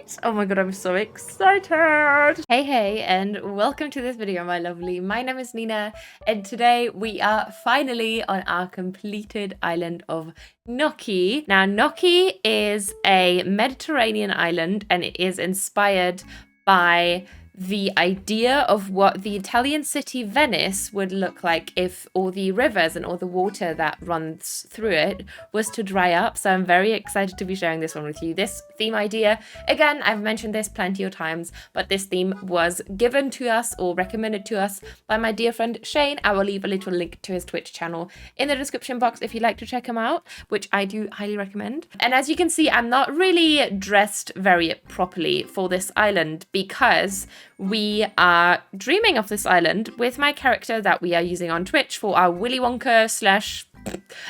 right? Oh my god, I'm so excited! Hey, and welcome to this video, my lovely. My name is Nina, and today we are finally on our completed island of Gnocchi. Now, Gnocchi is a Mediterranean island, and it is inspired by the idea of what the Italian city Venice would look like if all the rivers and all the water that runs through it was to dry up. So I'm very excited to be sharing this one with you. This theme idea, again, I've mentioned this plenty of times, but this theme was given to us or recommended to us by my dear friend Shane. I will leave a little link to his Twitch channel in the description box if you'd like to check him out, which I do highly recommend. And as you can see, I'm not really dressed very properly for this island because we are dreaming of this island with my character that we are using on Twitch for our Willy Wonka slash,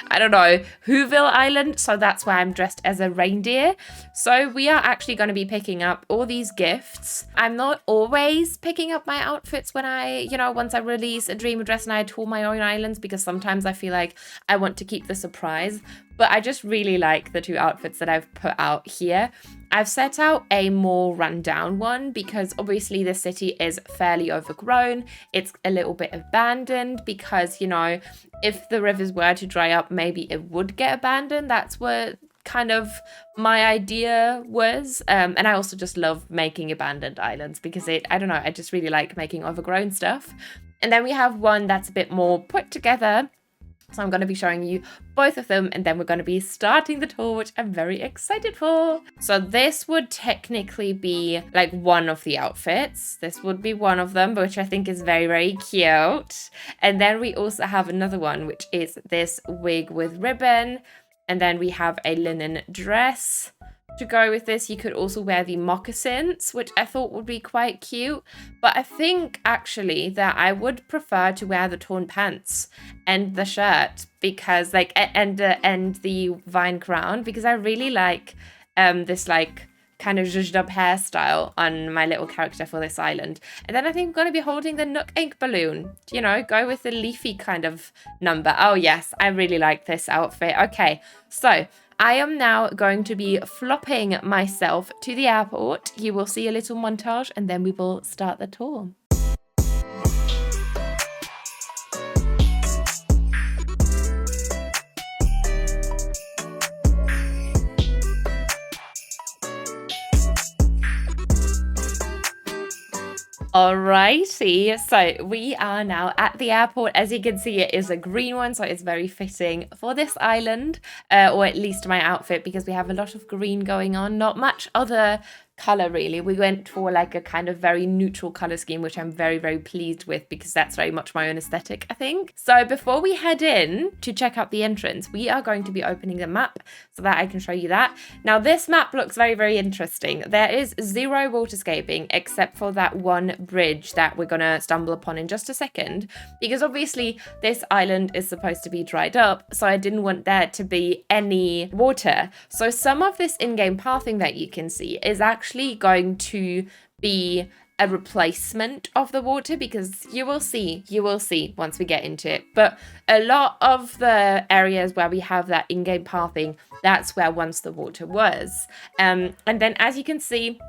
I don't know, Whoville Island. So that's why I'm dressed as a reindeer. So we are actually going to be picking up all these gifts. I'm not always picking up my outfits when once I release a dream address and I tour my own islands, because sometimes I feel like I want to keep the surprise. But I just really like the two outfits that I've put out here. I've set out a more rundown one because obviously the city is fairly overgrown. It's a little bit abandoned because, if the rivers were to dry up, maybe it would get abandoned. That's what kind of my idea was. And I also just love making abandoned islands because I just really like making overgrown stuff. And then we have one that's a bit more put together. So I'm going to be showing you both of them, and then we're going to be starting the tour, which I'm very excited for. So this would technically be like one of the outfits. This would be one of them, which I think is very, very cute. And then we also have another one, which is this wig with ribbon. And then we have a linen dress. To go with this, you could also wear the moccasins, which I thought would be quite cute. But I think actually that I would prefer to wear the torn pants and the shirt because and the vine crown, because I really like this kind of zhuzhed up hairstyle on my little character for this island. And then I think I'm going to be holding the Nook ink balloon, go with the leafy kind of number. Oh yes, I really like this outfit. Okay, so I am now going to be flopping myself to the airport. You will see a little montage and then we will start the tour. Alrighty, so we are now at the airport. As you can see, it is a green one, so it's very fitting for this island, or at least my outfit, because we have a lot of green going on. Not much other color really. We went for like a kind of very neutral color scheme, which I'm very, very pleased with because that's very much my own aesthetic, I think. So before we head in to check out the entrance, we are going to be opening the map so that I can show you that. Now this map looks very, very interesting. There is zero waterscaping except for that one bridge that we're gonna stumble upon in just a second, because obviously this island is supposed to be dried up, so I didn't want there to be any water. So some of this in-game pathing that you can see is actually going to be a replacement of the water, because you will see once we get into it. But a lot of the areas where we have that in-game pathing, that's where once the water was. And then as you can see,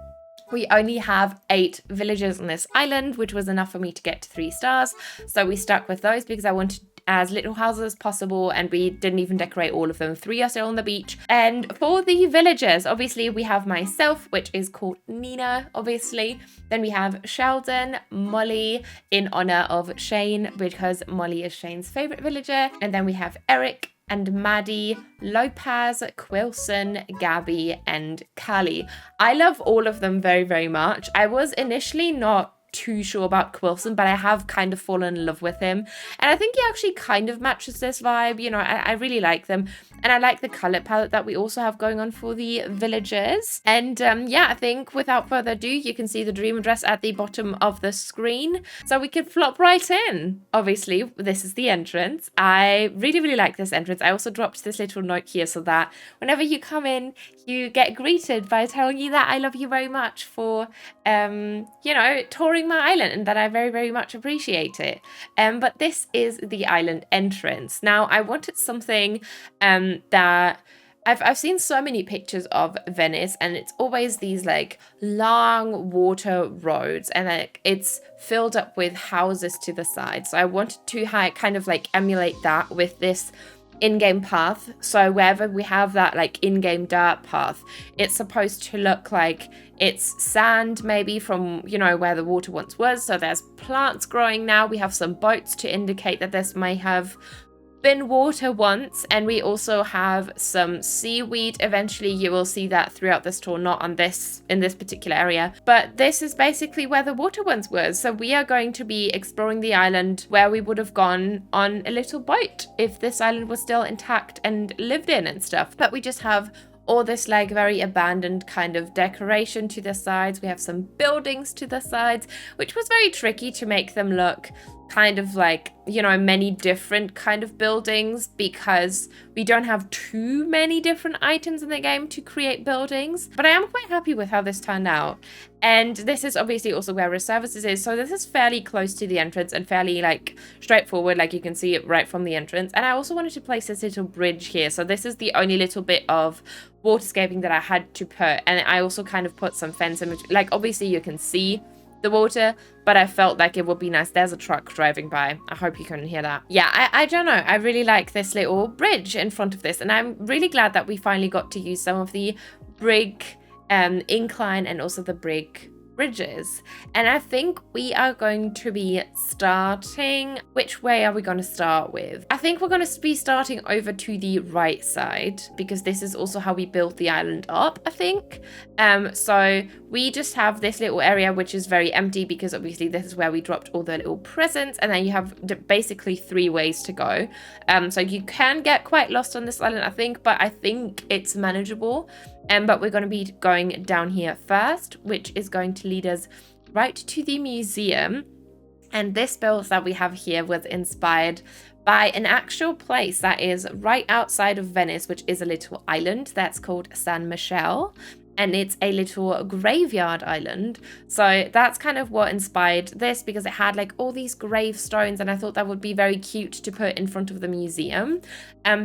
we only have 8 villages on this island, which was enough for me to get to 3 stars. So we stuck with those because I wanted as little houses as possible, and we didn't even decorate all of them. 3 are still on the beach. And for the villagers, obviously we have myself, which is called Nina, obviously. Then we have Sheldon, Molly, in honor of Shane, because Molly is Shane's favorite villager. And then we have Eric and Maddie, Lopez, Quilson, Gabby, and Callie. I love all of them very, very much. I was initially not too sure about Quilson, but I have kind of fallen in love with him, and I think he actually kind of matches this vibe. I really like them, and I like the color palette that we also have going on for the villagers. And yeah, I think without further ado, you can see the dream address at the bottom of the screen, so we could flop right in. Obviously this is the entrance. I really, really like this entrance. I also dropped this little note here so that whenever you come in, you get greeted by telling you that I love you very much for touring my island, and that I very, very much appreciate it. But this is the island entrance. Now I wanted something that I've seen so many pictures of Venice, and it's always these like long water roads, and like it's filled up with houses to the side. So I wanted to kind of like emulate that with this in-game path. So wherever we have that like in-game dirt path, it's supposed to look like it's sand, maybe from, you know, where the water once was. So there's plants growing now. We have some boats to indicate that this may have been water once, and we also have some seaweed. Eventually you will see that throughout this tour, not on this in this particular area, but this is basically where the water once was. So we are going to be exploring the island where we would have gone on a little boat if this island was still intact and lived in and stuff. But we just have all this like very abandoned kind of decoration to the sides. We have some buildings to the sides, which was very tricky to make them look kind of like, you know, many different kind of buildings, because we don't have too many different items in the game to create buildings. But I am quite happy with how this turned out. And this is obviously also where our services is, so this is fairly close to the entrance and fairly like straightforward, like you can see it right from the entrance. And I also wanted to place this little bridge here, so this is the only little bit of waterscaping that I had to put. And I also kind of put some fence in, like obviously you can see the water, but I felt like it would be nice. There's a truck driving by. I hope you couldn't hear that. Yeah, I don't know. I really like this little bridge in front of this, and I'm really glad that we finally got to use some of the brig incline and also the brig bridges. And I think we are going to be starting, which way are we going to start with? I think we're going to be starting over to the right side, because this is also how we built the island up, I think. So we just have this little area which is very empty, because obviously this is where we dropped all the little presents, and then you have basically 3 ways to go. So you can get quite lost on this island, I think, but I think it's manageable. But we're going to be going down here first, which is going to lead us right to the museum. And this build that we have here was inspired by an actual place that is right outside of Venice, which is a little island that's called San Michele. And it's a little graveyard island. So that's kind of what inspired this, because it had like all these gravestones, and I thought that would be very cute to put in front of the museum,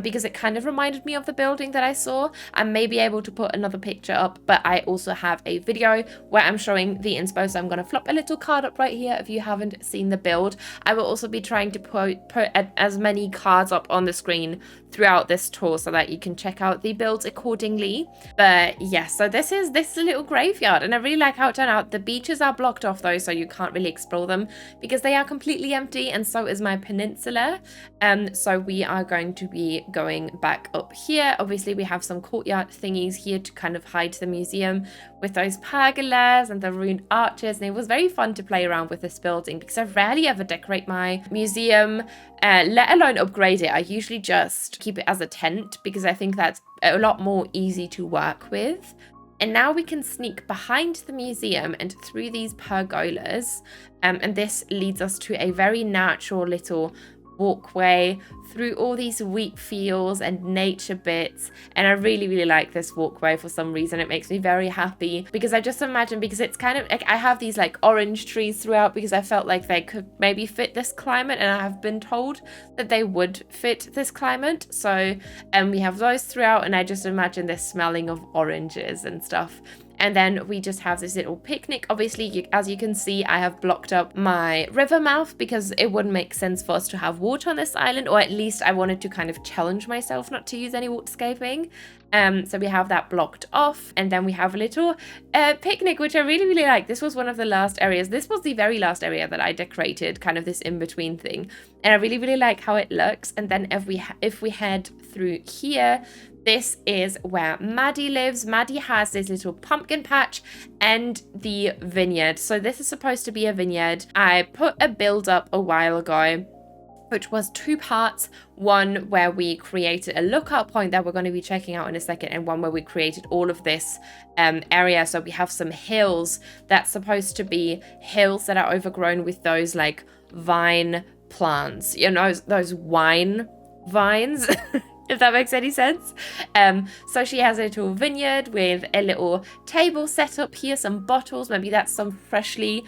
because it kind of reminded me of the building that I saw. I may be able to put another picture up, but I also have a video where I'm showing the inspo, so I'm going to flop a little card up right here if you haven't seen the build. I will also be trying to put as many cards up on the screen throughout this tour so that you can check out the builds accordingly. But yeah, so this is a little graveyard, and I really like how it turned out. The beaches are blocked off though, so you can't really explore them because they are completely empty, and so is my peninsula. So we are going to be going back up here. Obviously we have some courtyard thingies here to kind of hide the museum with those pergolas and the ruined arches, and it was very fun to play around with this building because I rarely ever decorate my museum, let alone upgrade it. I usually just keep it as a tent because I think that's a lot more easy to work with. And now we can sneak behind the museum and through these pergolas, and this leads us to a very natural little walkway through all these wheat fields and nature bits. And I really like this walkway for some reason. It makes me very happy because I just imagine, because it's kind of like I have these like orange trees throughout because I felt like they could maybe fit this climate, and I have been told that they would fit this climate. So we have those throughout, and I just imagine this smelling of oranges and stuff. And then we just have this little picnic. Obviously, as you can see, I have blocked up my river mouth because it wouldn't make sense for us to have water on this island, or at least I wanted to kind of challenge myself not to use any waterscaping. So we have that blocked off, and then we have a little picnic, which I really like. This was one of the last areas. This was the very last area that I decorated, kind of this in-between thing. And I really like how it looks. And then if we head through here, this is where Maddie lives. Maddie has this little pumpkin patch and the vineyard. So this is supposed to be a vineyard. I put a build up a while ago, which was 2 parts. One where we created a lookout point that we're going to be checking out in a second, and one where we created all of this area. So we have some hills that's supposed to be hills that are overgrown with those like vine plants, you know, those wine vines. if that makes any sense. So she has a little vineyard with a little table set up here, some bottles. Maybe that's some freshly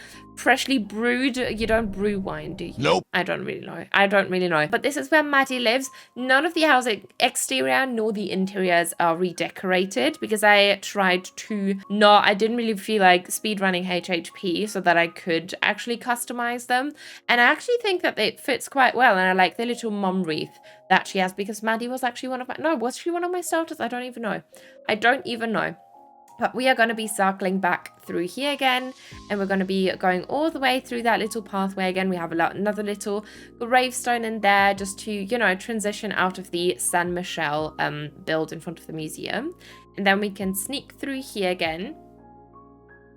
brewed. You don't brew wine, do you? Nope. I don't really know. But this is where Maddie lives. None of the house exterior nor the interiors are redecorated because I tried to not. I didn't really feel like speedrunning HHP so that I could actually customize them. And I actually think that it fits quite well. And I like the little mum wreath that she has because Maddie was actually was she one of my starters? I don't even know. But we are going to be circling back through here again, and we're going to be going all the way through that little pathway again. We have another little gravestone in there just to, you know, transition out of the San Michel build in front of the museum. And then we can sneak through here again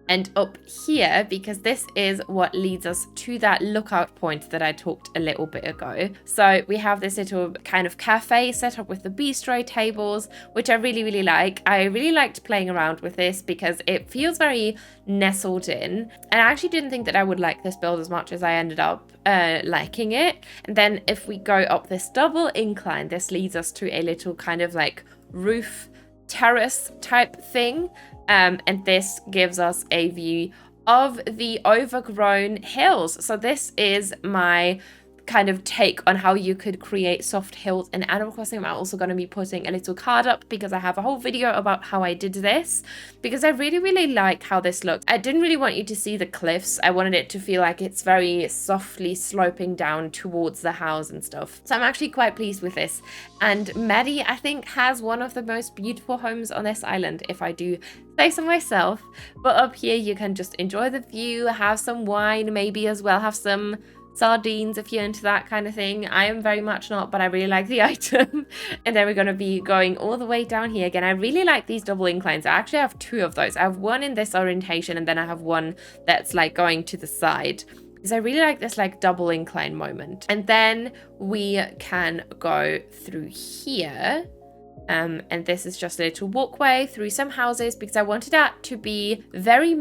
and up here, because this is what leads us to that lookout point that I talked a little bit ago. So we have this little kind of cafe set up with the bistro tables, which I really like. I really liked playing around with this because it feels very nestled in. And I actually didn't think that I would like this build as much as I ended up liking it. And then if we go up this double incline, this leads us to a little kind of like roof terrace type thing. And this gives us a view of the overgrown hills. So this is my kind of take on how you could create soft hills in Animal Crossing. I'm also going to be putting a little card up because I have a whole video about how I did this, because I really like how this looks. I didn't really want you to see the cliffs. I wanted it to feel like it's very softly sloping down towards the house and stuff. So I'm actually quite pleased with this. And Maddie, I think, has one of the most beautiful homes on this island, if I do say so myself. But up here you can just enjoy the view, have some wine maybe as well, have some sardines if you're into that kind of thing. I am very much not, but I really like the item. And then we're going to be going all the way down here again. I really like these double inclines. I actually have two of those. I have one in this orientation and then I have one that's like going to the side, because I really like this like double incline moment. And then we can go through here. And this is just a little walkway through some houses because I wanted that to be very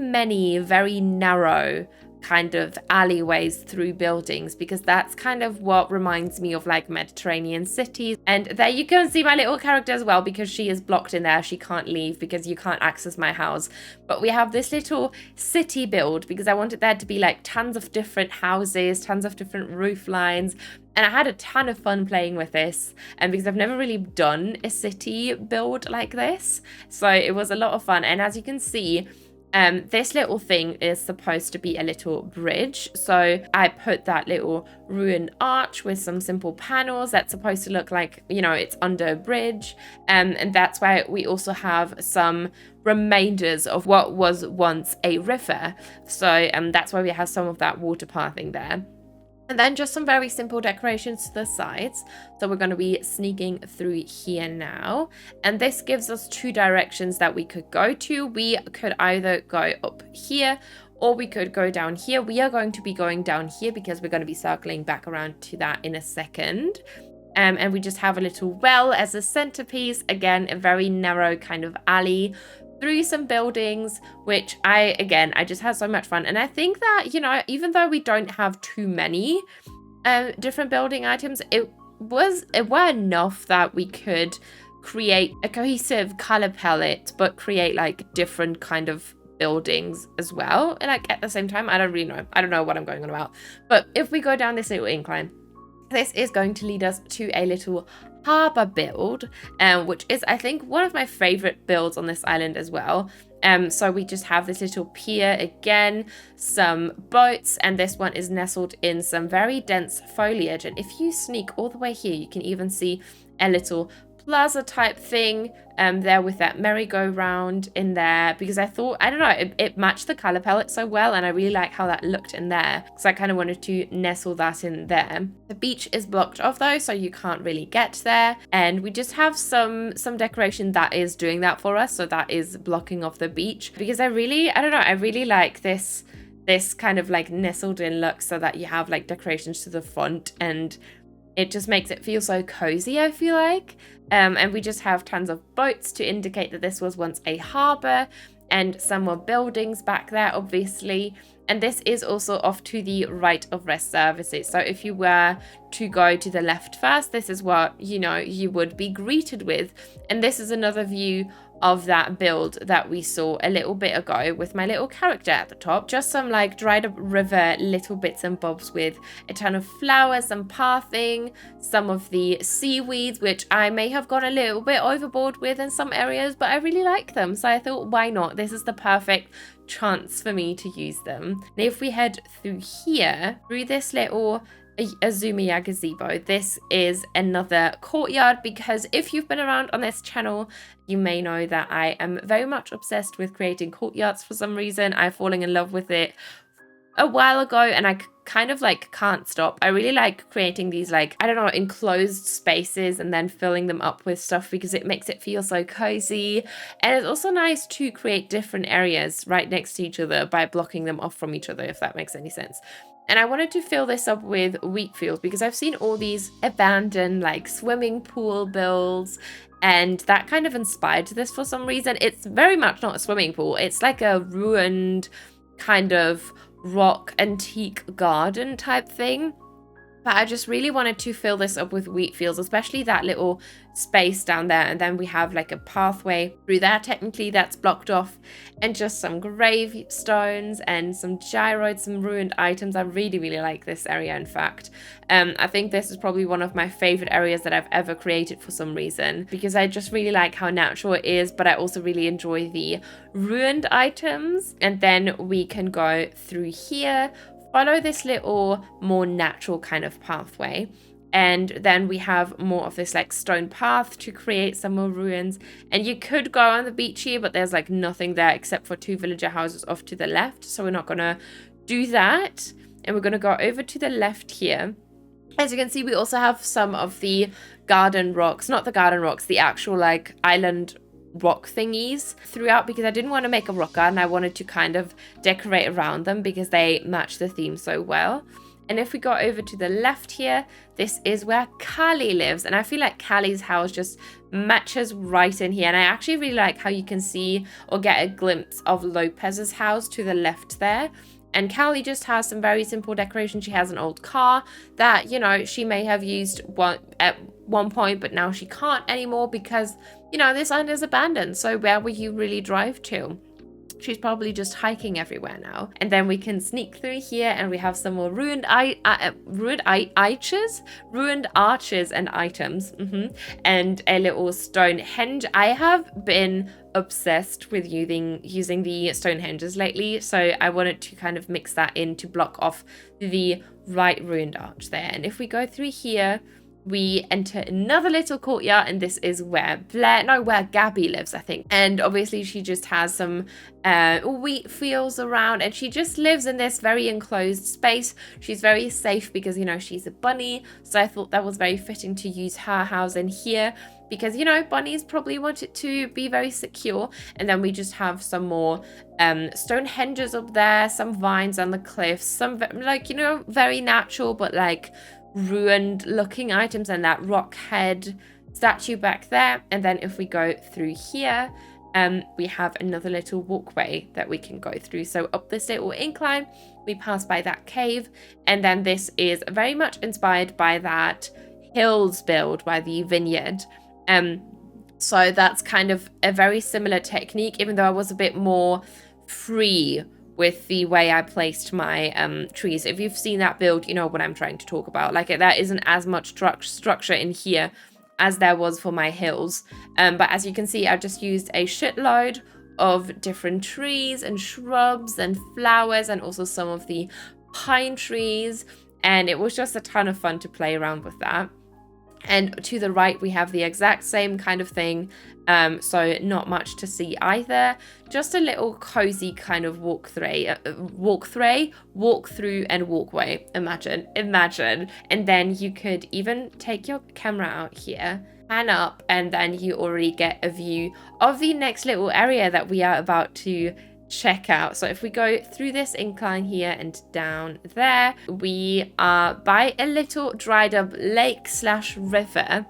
narrow kind of alleyways through buildings, because that's kind of what reminds me of like Mediterranean cities. And there you can see my little character as well, because she is blocked in there. She can't leave because you can't access my house. But we have this little city build because I wanted there to be like tons of different houses, tons of different roof lines. And I had a ton of fun playing with this, and because I've never really done a city build like this, so it was a lot of fun. And as you can see, this little thing is supposed to be a little bridge. So I put that little ruined arch with some simple panels that's supposed to look like, you know, it's under a bridge. And that's why we also have some remainders of what was once a river. So that's why we have some of that water pathing there. And then just some very simple decorations to the sides. So we're going to be sneaking through here now. And this gives us two directions that we could go to. We could either go up here or we could go down here. We are going to be going down here because we're going to be circling back around to that in a second. And we just have a little well as a centerpiece. Again, a very narrow kind of alley through some buildings, which I just had so much fun. And I think that, you know, even though we don't have too many different building items, it were enough that we could create a cohesive color palette, but create like different kind of buildings as well. And like at the same time, I don't know what I'm going on about. But if we go down this little incline, this is going to lead us to a little harbor build, which is, I think, one of my favorite builds on this island as well. So we just have this little pier again, some boats, and this one is nestled in some very dense foliage. And if you sneak all the way here, you can even see a little plaza type thing there with that merry-go-round in there, because I thought, I don't know, it matched the color palette so well, and I really like how that looked in there, because I kind of wanted to nestle that in there. The beach is blocked off though, so you can't really get there, and we just have some decoration that is doing that for us, so that is blocking off the beach, because I really like this kind of like nestled in look, so that you have like decorations to the front, and it just makes it feel so cozy, I feel like. And we just have tons of boats to indicate that this was once a harbour. and some more buildings back there, obviously. And this is also off to the right of rest services. So if you were to go to the left first, this is what, you know, you would be greeted with. And this is another view of that build that we saw a little bit ago with my little character at the top. Just some like dried up river little bits and bobs with a ton of flowers, some pathing, some of the seaweeds, which I may have gone a little bit overboard with in some areas, but I really like them. So I thought, why not? This is the perfect chance for me to use them. Now if we head through here, through this little Azumiya gazebo, this is another courtyard, because if you've been around on this channel, you may know that I am very much obsessed with creating courtyards for some reason. I've fallen in love with it a while ago, and I kind of like can't stop. I really like creating these, like, I don't know, enclosed spaces and then filling them up with stuff because it makes it feel so cozy. And it's also nice to create different areas right next to each other by blocking them off from each other, if that makes any sense. And I wanted to fill this up with wheat fields because I've seen all these abandoned like swimming pool builds, and that kind of inspired this for some reason. It's very much not a swimming pool. It's like a ruined kind of rock antique garden type thing. But I just really wanted to fill this up with wheat fields, especially that little space down there. And then we have like a pathway through there. Technically that's blocked off, and just some gravestones and some gyroids, some ruined items. I really, really like this area, in fact. I think this is probably one of my favorite areas that I've ever created for some reason, because I just really like how natural it is, but I also really enjoy the ruined items. And then we can go through here, follow this little more natural kind of pathway, and then we have more of this like stone path to create some more ruins. And you could go on the beach here, but there's like nothing there except for 2 villager houses off to the left, so we're not gonna do that. And we're gonna go over to the left here. As you can see, we also have some of the garden rocks, not the garden rocks, the actual like island rock thingies throughout, because I didn't want to make a rock garden. I wanted to kind of decorate around them because they match the theme so well. And if we go over to the left here, this is where Callie lives, and I feel like Callie's house just matches right in here. And I actually really like how you can see or get a glimpse of Lopez's house to the left there. And Callie just has some very simple decoration. She has an old car that, you know, she may have used at one point, but now she can't anymore because, you know, this island is abandoned. So where will you really drive to? She's probably just hiking everywhere now. And then we can sneak through here, and we have some more ruined arches and items, and a little Stonehenge. I have been obsessed with using the Stonehenges lately, so I wanted to kind of mix that in to block off the right ruined arch there. And if we go through here, we enter another little courtyard, and this is where Gabby lives, I think. And obviously she just has some wheat fields around, and she just lives in this very enclosed space. She's very safe because, you know, she's a bunny. So I thought that was very fitting to use her house in here because, you know, bunnies probably want it to be very secure. And then we just have some more Stonehenges up there, some vines on the cliffs, some like, you know, very natural, but like ruined looking items, and that rock head statue back there. And then if we go through here, we have another little walkway that we can go through. So up this little incline, we pass by that cave, and then this is very much inspired by that hills build by the Vineyard. So that's kind of a very similar technique, even though I was a bit more free with the way I placed my trees. If you've seen that build, you know what I'm trying to talk about. Like, there isn't as much structure in here as there was for my hills. But as you can see, I just used a shitload of different trees and shrubs and flowers, and also some of the pine trees. And it was just a ton of fun to play around with that. And to the right, we have the exact same kind of thing. So not much to see either. Just a little cozy kind of walk through and walkway. Imagine. And then you could even take your camera out here, pan up, and then you already get a view of the next little area that we are about to check out. So if we go through this incline here and down there, we are by a little dried up lake / river.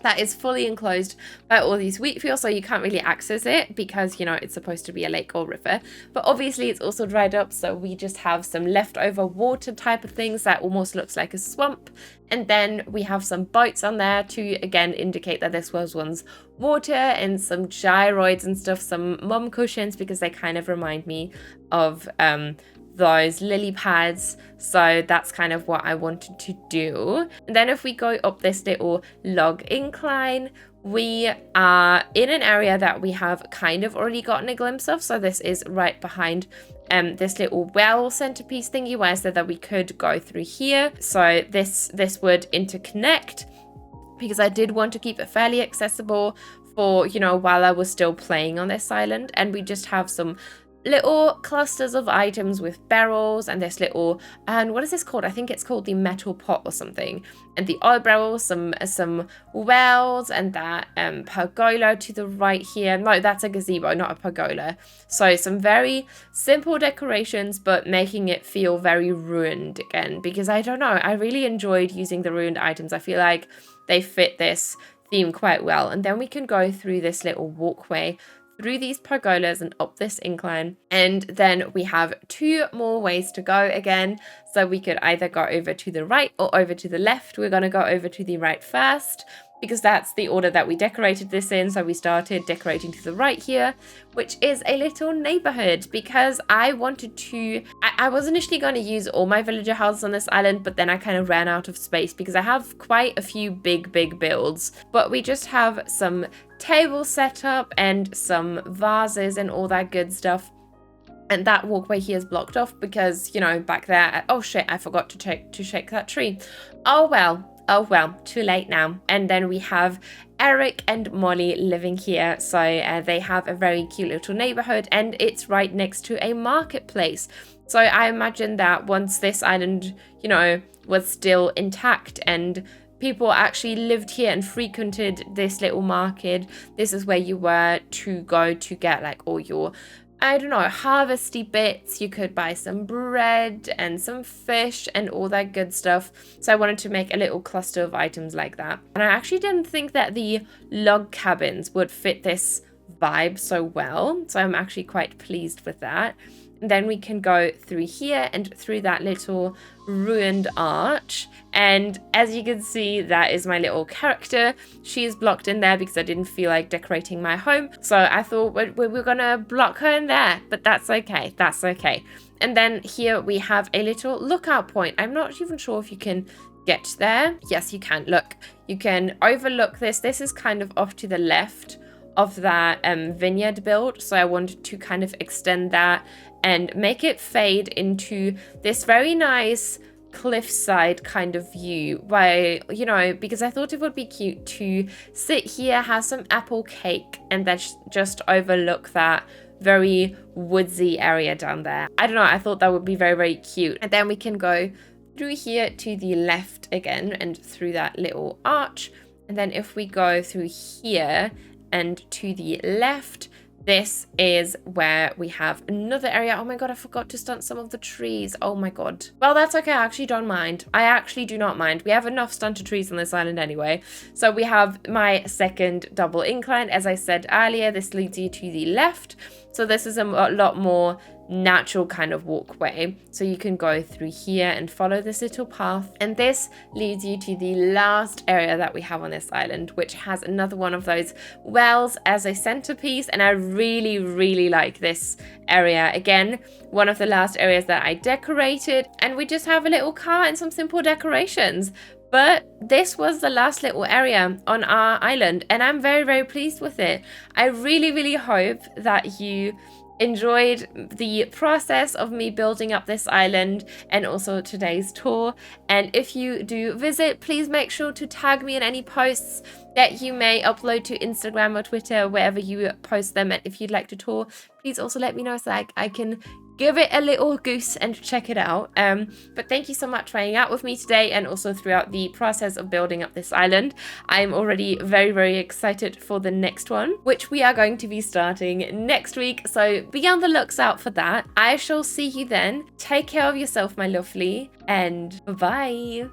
that is fully enclosed by all these wheat fields, so you can't really access it because, you know, it's supposed to be a lake or river. But obviously it's also dried up, so we just have some leftover water type of things that almost looks like a swamp. And then we have some boats on there to, again, indicate that this was once water, and some gyroids and stuff, some mum cushions, because they kind of remind me of those lily pads. So that's kind of what I wanted to do. And then if we go up this little log incline, we are in an area that we have kind of already gotten a glimpse of. So this is right behind this little well centerpiece thingy, where I said that we could go through here. So this would interconnect, because I did want to keep it fairly accessible for, you know, while I was still playing on this island. And we just have some little clusters of items with barrels and this little, and what is this called? I think it's called the metal pot or something. And the oil barrels, some wells, and that pergola to the right here. No, that's a gazebo, not a pergola. So some very simple decorations, but making it feel very ruined again, because I don't know, I really enjoyed using the ruined items. I feel like they fit this theme quite well. And then we can go through this little walkway through these pergolas and up this incline, and then we have 2 more ways to go again. So we could either go over to the right or over to the left. We're going to go over to the right first, because that's the order that we decorated this in. So we started decorating to the right here, which is a little neighborhood, because I wanted to, I was initially going to use all my villager houses on this island, but then I kind of ran out of space because I have quite a few big builds. But we just have some tables set up and some vases and all that good stuff. And that walkway here is blocked off because, you know, back there, oh shit, I forgot to shake that tree. Oh well, too late now. And then we have Eric and Molly living here. So they have a very cute little neighborhood, and it's right next to a marketplace. So I imagine that once this island, you know, was still intact and people actually lived here and frequented this little market, this is where you were to go to get like all your, I don't know, harvesty bits. You could buy some bread and some fish and all that good stuff. So I wanted to make a little cluster of items like that. And I actually didn't think that the log cabins would fit this vibe so well. So I'm actually quite pleased with that. And then we can go through here and through that little ruined arch. And as you can see, that is my little character. She is blocked in there because I didn't feel like decorating my home. So I thought we were gonna block her in there, but that's okay. That's okay. And then here we have a little lookout point. I'm not even sure if you can get there. Yes, you can. Look, you can overlook this. This is kind of off to the left of that vineyard build. So I wanted to kind of extend that and make it fade into this very nice cliffside kind of view, where, you know, because I thought it would be cute to sit here, have some apple cake, and then just overlook that very woodsy area down there. I don't know, I thought that would be very cute. And then we can go through here to the left again and through that little arch. And then if we go through here and to the left, this is where we have another area. Oh my god, I forgot to stunt some of the trees. Oh my god. Well, that's okay. I actually don't mind. I actually do not mind. We have enough stunted trees on this island anyway. So we have my second double incline. As I said earlier, this leads you to the left. So this is a lot more natural kind of walkway. So you can go through here and follow this little path. And this leads you to the last area that we have on this island, which has another one of those wells as a centerpiece. And I really like this area. Again, one of the last areas that I decorated. And we just have a little car and some simple decorations. But this was the last little area on our island, and I'm very pleased with it. I really hope that you enjoyed the process of me building up this island and also today's tour. And if you do visit, please make sure to tag me in any posts that you may upload to Instagram or Twitter, wherever you post them. And if you'd like to tour, please also let me know so that I can give it a little goose and check it out. But thank you so much for hanging out with me today and also throughout the process of building up this island. I'm already very excited for the next one, which we are going to be starting next week. So be on the looks out for that. I shall see you then. Take care of yourself, my lovely, and bye.